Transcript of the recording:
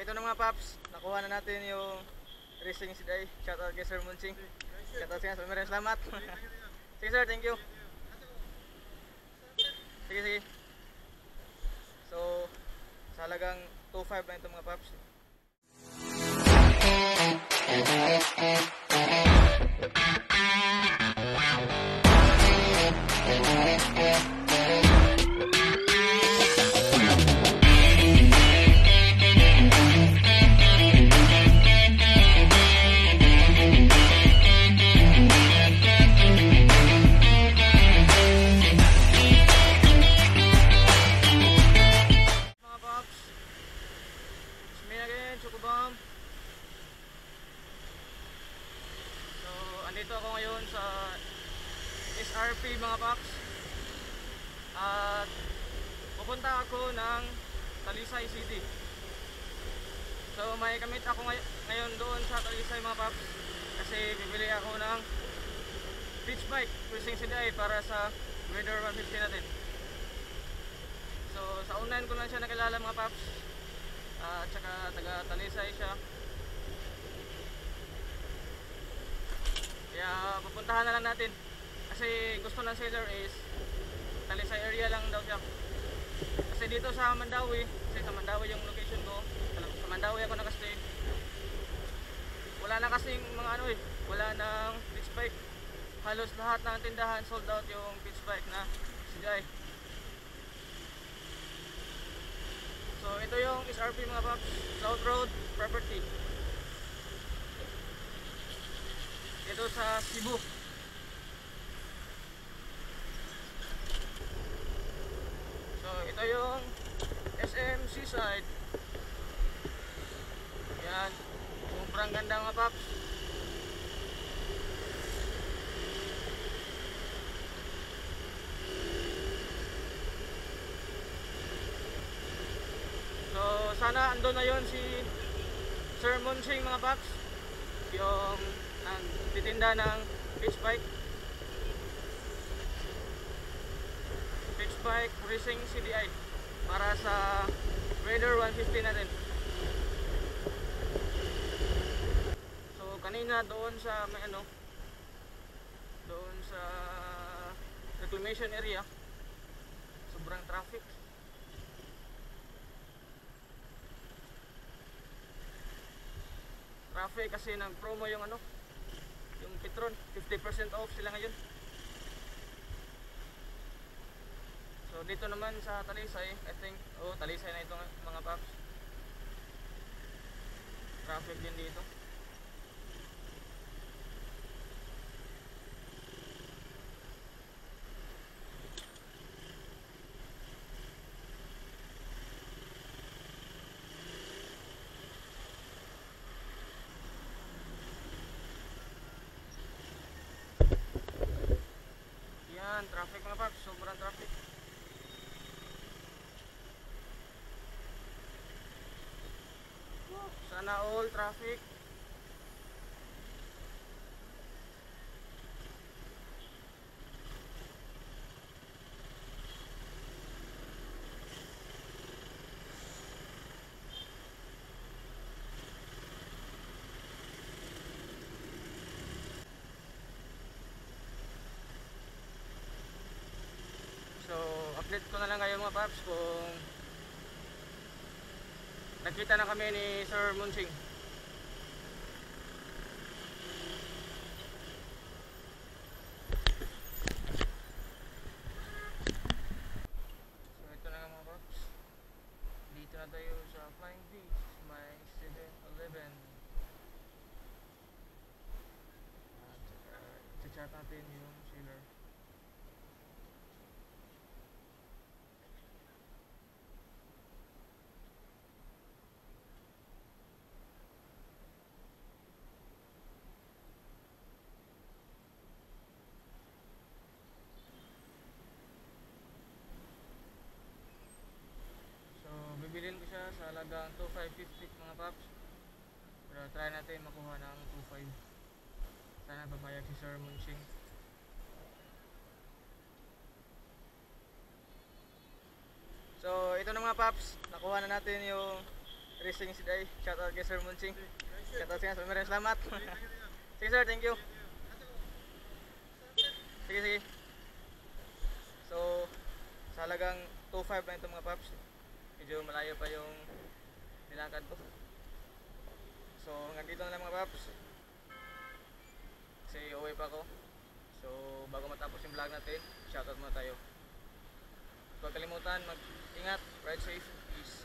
ito na mga paps, nakuha na natin yung racing today. Shoutout kay Sir Munching. Shoutout sa inyo, maraming salamat. Sige sir, thank you. Sige, sige. So, sa halagang 2.5 na ito mga paps. Andito ako ngayon sa SRP mga paps at pupunta ako ng Talisay City. So may kamit ako ngayon doon sa Talisay mga paps kasi bibili ako ng beach bike cruising CDI para sa Weather 150 natin. So sa online ko lang siya nakilala mga paps at saka taga Talisay siya. Kaya pupuntahan na lang natin kasi gusto ng seller is Talisay area lang daw siya. Kasi dito sa Mandawi, kasi sa Mandawi yung location ko, sa Mandawi ako nakastay. Wala na kasing mga ano wala nang beach bike. Halos lahat ng tindahan sold out yung beach bike na CDI. So ito yung SRP mga paps, South Road Property. Ito sa Cebu. So ito yung SM Seaside. Yan, sobrang ganda mga paps. So sana andun na yon si Sir Munching mga paps, yung titinda ng beach bike racing CDI para sa Raider 150 natin. So kanina doon sa may doon sa reclamation area sobrang traffic. Kasi nag-promo yung yung Petron, 50% off sila ngayon. So dito naman sa Talisay, I think, Talisay na ito mga paps. Traffic din dito. Traffic mga paps, sobrang traffic. Sana all traffic. So, update ko na lang kayo mga paps kung nakita na kami ni Sir Munching. So, ito na nga mga paps. Dito na tayo sa Flying Beach, may 7-Eleven. At chat natin yung seller. Bibilin ko siya sa halagang 2,550 mga paps. Pero try natin makuha ng 2,500. Sana babayag si Sir Munching. So ito na mga paps, nakuha na natin yung racing si Day. Shoutout kay Sir Munching. Shoutout sa inyo. Maraming salamat. Sige sir, thank you. Sige, sige. So, sa halagang 2.5 na ito mga paps. Medyo malayo pa yung nilakad ko. So, hanggang dito na lang mga paps. Kasi uwi pa ako. So, bago matapos yung vlog natin, shoutout muna tayo. Huwag kalimutan, mag-ingat, ride safe, peace.